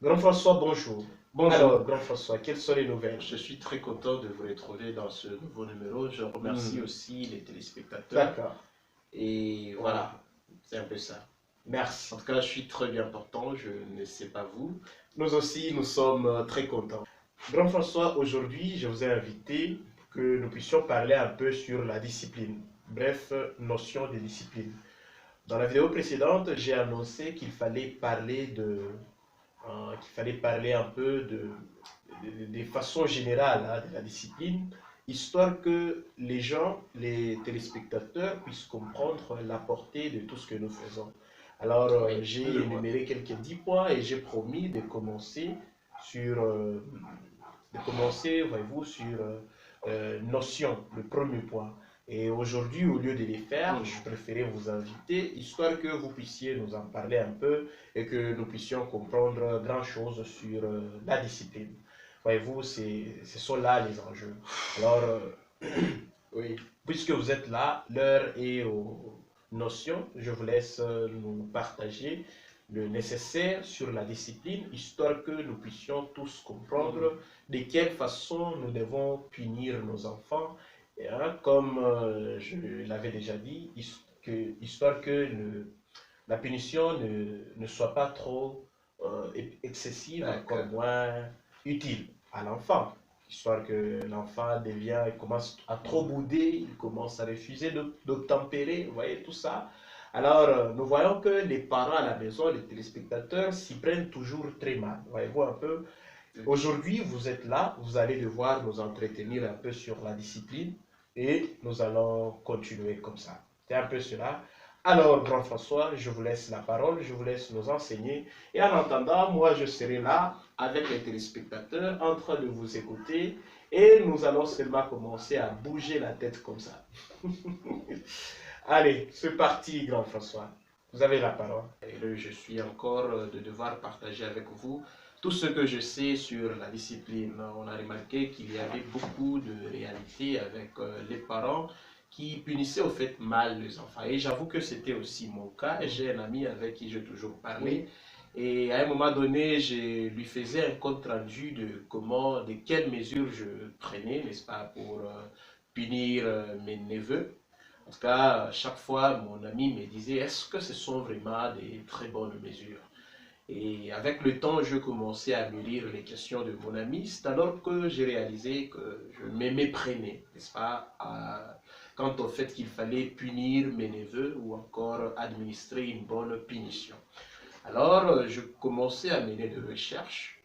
Grand François, bonjour. Bonjour. Alors, Grand François, quelles sont les nouvelles? Je suis très content de vous retrouver dans ce nouveau numéro. Je remercie aussi les téléspectateurs. D'accord. Et voilà, c'est un peu ça. Merci. En tout cas, je suis très bien portant. Je ne sais pas vous. Nous aussi, nous sommes très contents. Grand François, aujourd'hui, je vous ai invité pour que nous puissions parler un peu sur la discipline. Bref, notion de discipline. Dans la vidéo précédente, j'ai annoncé qu'il fallait parler un peu de façon générale de la discipline, histoire que les gens, les téléspectateurs puissent comprendre la portée de tout ce que nous faisons. Alors, j'ai énuméré quelques 10 points et j'ai promis de commencer voyez-vous, sur notion, le premier point. Et aujourd'hui, au lieu de les faire, je préférais vous inviter, histoire que vous puissiez nous en parler un peu et que nous puissions comprendre grand-chose sur la discipline. Voyez-vous, ce sont là les enjeux. Alors, oui, puisque vous êtes là, l'heure est aux notions. Je vous laisse nous partager le nécessaire sur la discipline, histoire que nous puissions tous comprendre de quelle façon nous devons punir nos enfants, comme je l'avais déjà dit, histoire que la punition ne soit pas trop excessive, comme moins utile à l'enfant. Histoire que l'enfant il commence à trop bouder, il commence à refuser d'obtempérer, vous voyez tout ça. Alors, nous voyons que les parents à la maison, les téléspectateurs, s'y prennent toujours très mal. Voyez-vous un peu. Aujourd'hui, vous êtes là, vous allez devoir nous entretenir un peu sur la discipline et nous allons continuer comme ça. C'est un peu cela. Alors, Grand François, je vous laisse la parole, je vous laisse nous enseigner. Et en attendant, moi, je serai là avec les téléspectateurs en train de vous écouter et nous allons seulement commencer à bouger la tête comme ça. Allez, c'est parti, Grand François. Vous avez la parole. Et je suis encore de devoir partager avec vous tout ce que je sais sur la discipline. On a remarqué qu'il y avait beaucoup de réalités avec les parents qui punissaient au fait mal les enfants. Et j'avoue que c'était aussi mon cas. J'ai un ami avec qui j'ai toujours parlé. Et à un moment donné, je lui faisais un compte rendu de quelles mesures je prenais, n'est-ce pas, pour punir mes neveux. En tout cas, chaque fois, mon ami me disait, est-ce que ce sont vraiment des très bonnes mesures? Et avec le temps, je commençais à mûrir les questions de mon ami. C'est alors que j'ai réalisé que je me méprenais, n'est-ce pas, quant au fait qu'il fallait punir mes neveux ou encore administrer une bonne punition. Alors, je commençais à mener des recherches.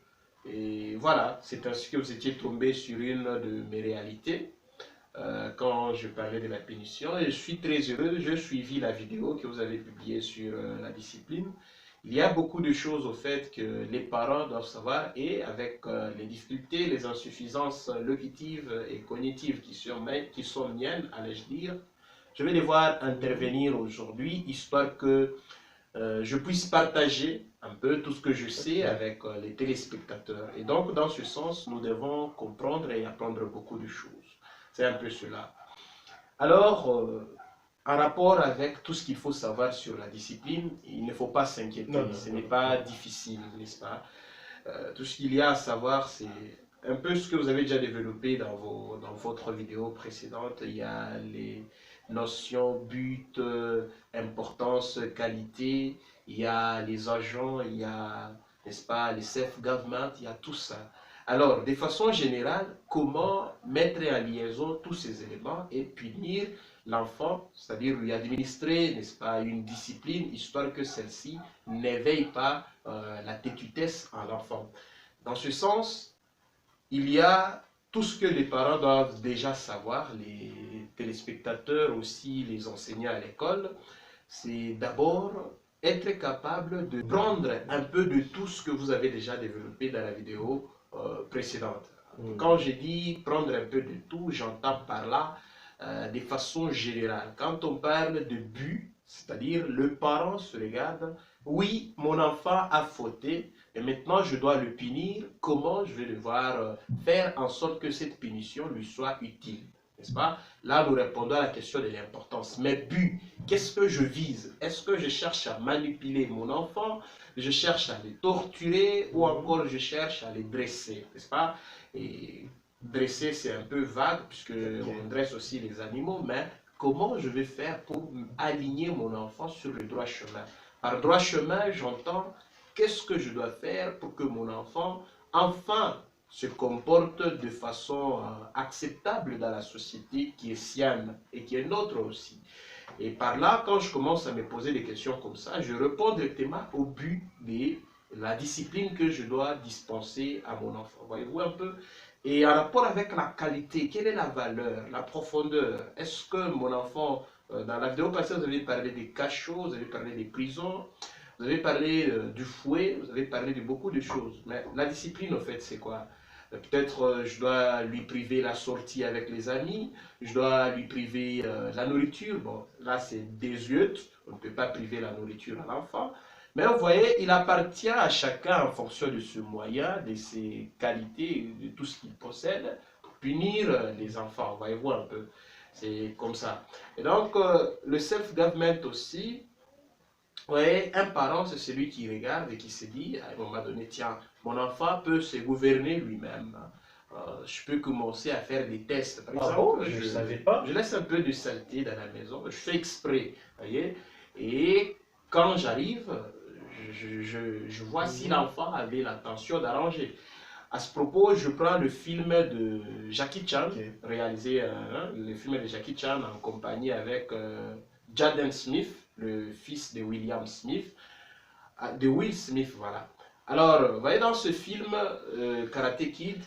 Et voilà, c'est ainsi que vous étiez tombé sur une de mes réalités quand je parlais de la punition. Et je suis très heureux, je suivis la vidéo que vous avez publiée sur la discipline. Il y a beaucoup de choses au fait que les parents doivent savoir et avec les difficultés, les insuffisances locatives et cognitives qui sont miennes, allais-je dire, je vais devoir intervenir aujourd'hui, histoire que je puisse partager un peu tout ce que je sais avec les téléspectateurs. Et donc, dans ce sens, nous devons comprendre et apprendre beaucoup de choses. C'est un peu cela. Alors, en rapport avec tout ce qu'il faut savoir sur la discipline, il ne faut pas s'inquiéter. Ce n'est pas difficile, n'est-ce pas? Tout ce qu'il y a à savoir, c'est un peu ce que vous avez déjà développé dans votre vidéo précédente. Il y a les notions, but, importance, qualité, il y a les agents, il y a, n'est-ce pas, les self-government, il y a tout ça. Alors, de façon générale, comment mettre en liaison tous ces éléments et punir l'enfant, c'est-à-dire lui administrer, n'est-ce pas, une discipline, histoire que celle-ci n'éveille pas la têtutesse en l'enfant. Dans ce sens, il y a tout ce que les parents doivent déjà savoir, les téléspectateurs aussi, les enseignants à l'école, c'est d'abord être capable de prendre un peu de tout ce que vous avez déjà développé dans la vidéo précédente. Quand je dis prendre un peu de tout, j'entends par là de façon générale. Quand on parle de but, c'est-à-dire le parent se regarde, oui, mon enfant a fauté, et maintenant je dois le punir, comment je vais devoir faire en sorte que cette punition lui soit utile, n'est-ce pas? Là, nous répondons à la question de l'importance. Mais but, qu'est-ce que je vise? Est-ce que je cherche à manipuler mon enfant? Je cherche à les torturer ou encore je cherche à les dresser, n'est-ce pas? Et dresser, c'est un peu vague puisque on dresse aussi les animaux, mais comment je vais faire pour aligner mon enfant sur le droit chemin? Par droit chemin, j'entends qu'est-ce que je dois faire pour que mon enfant, enfin, se comporte de façon acceptable dans la société qui est sienne et qui est nôtre aussi. Et par là, quand je commence à me poser des questions comme ça, je réponds directement au but de la discipline que je dois dispenser à mon enfant. Voyez-vous un peu? Et en rapport avec la qualité, quelle est la valeur, la profondeur? Est-ce que mon enfant, dans la vidéo passée, vous avez parlé des cachots, vous avez parlé des prisons, vous avez parlé du fouet, vous avez parlé de beaucoup de choses. Mais la discipline, en fait, c'est quoi? Peut-être je dois lui priver la sortie avec les amis, je dois lui priver la nourriture. Bon, là c'est désuet, on ne peut pas priver la nourriture à l'enfant. Mais vous voyez, il appartient à chacun en fonction de ce moyen, de ses qualités, de tout ce qu'il possède, pour punir les enfants. Voyez-vous un peu, c'est comme ça. Et donc, le self-government aussi, vous voyez, un parent, c'est celui qui regarde et qui se dit, à un moment donné, tiens, mon enfant peut se gouverner lui-même. Je peux commencer à faire des tests. Par exemple, bon, je ne savais pas. Je laisse un peu de saleté dans la maison, je fais exprès, voyez. Et quand j'arrive, je vois si l'enfant avait l'intention d'arranger. À ce propos, je prends le film de Jackie Chan, réalisé, le film de Jackie Chan en compagnie avec Jaden Smith, le fils de William Smith, de Will Smith, voilà. Alors, vous voyez dans ce film Karate Kid,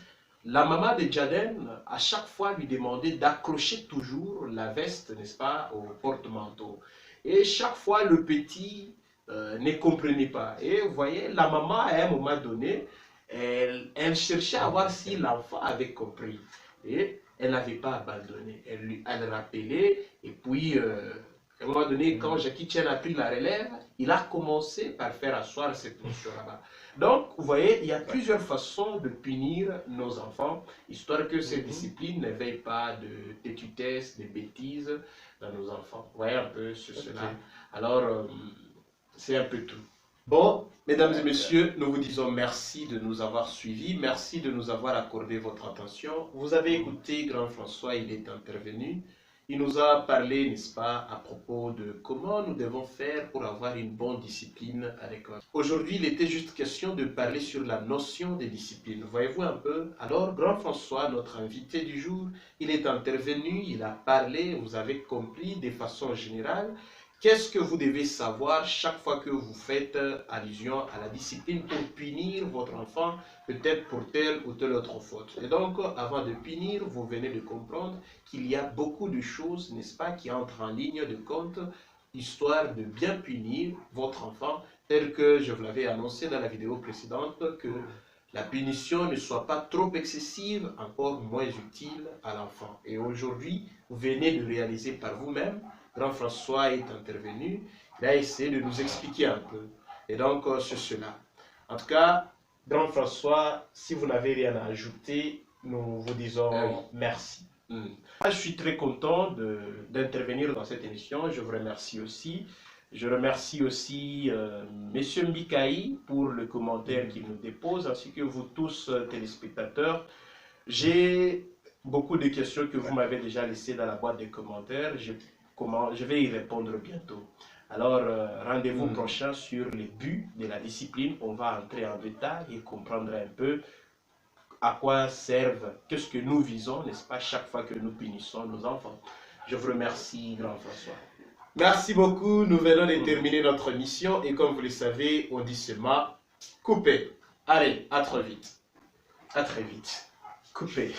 la maman de Jaden, à chaque fois, lui demandait d'accrocher toujours la veste, n'est-ce pas, au porte-manteau. Et chaque fois, le petit ne comprenait pas. Et vous voyez, la maman, à un moment donné, elle cherchait à voir si l'enfant avait compris. Et elle n'avait pas abandonné. Elle rappelait, et puis... à un moment donné, quand Jackie Chan a pris la relève, il a commencé par faire asseoir cette notion-là. Donc, vous voyez, il y a plusieurs façons de punir nos enfants, histoire que cette discipline ne veille pas de têtutesse, de bêtises dans nos enfants. Vous voyez un peu cela. Alors, c'est un peu tout. Bon, mesdames et messieurs, nous vous disons merci de nous avoir suivis, merci de nous avoir accordé votre attention. Vous avez écouté Grand François, il est intervenu. Il nous a parlé, n'est-ce pas, à propos de comment nous devons faire pour avoir une bonne discipline avec nous. Aujourd'hui, il était juste question de parler sur la notion de discipline. Voyez-vous un peu? Alors, Grand François, notre invité du jour, il est intervenu, il a parlé, vous avez compris de façon générale. Qu'est-ce que vous devez savoir chaque fois que vous faites allusion à la discipline pour punir votre enfant, peut-être pour telle ou telle autre faute? Et donc, avant de punir, vous venez de comprendre qu'il y a beaucoup de choses, n'est-ce pas, qui entrent en ligne de compte, histoire de bien punir votre enfant, tel que je vous l'avais annoncé dans la vidéo précédente, que la punition ne soit pas trop excessive, encore moins utile à l'enfant. Et aujourd'hui, vous venez de réaliser par vous-même, Grand François est intervenu, il a essayé de nous expliquer un peu. Et donc, c'est cela. En tout cas, Grand François, si vous n'avez rien à ajouter, nous vous disons merci. Je suis très content d'intervenir dans cette émission. Je vous remercie aussi. Je remercie aussi M. Mbikaï pour le commentaire qu'il nous dépose, ainsi que vous tous, téléspectateurs. J'ai beaucoup de questions que vous m'avez déjà laissées dans la boîte des commentaires. Je vais y répondre bientôt. Alors, rendez-vous prochain sur les buts de la discipline. On va entrer en détail et comprendre un peu à quoi servent, qu'est-ce que nous visons, n'est-ce pas, chaque fois que nous punissons nos enfants. Je vous remercie, Grand François. Merci beaucoup. Nous venons de terminer notre mission et comme vous le savez, on dit seulement couper. Allez, à très vite. À très vite. Couper.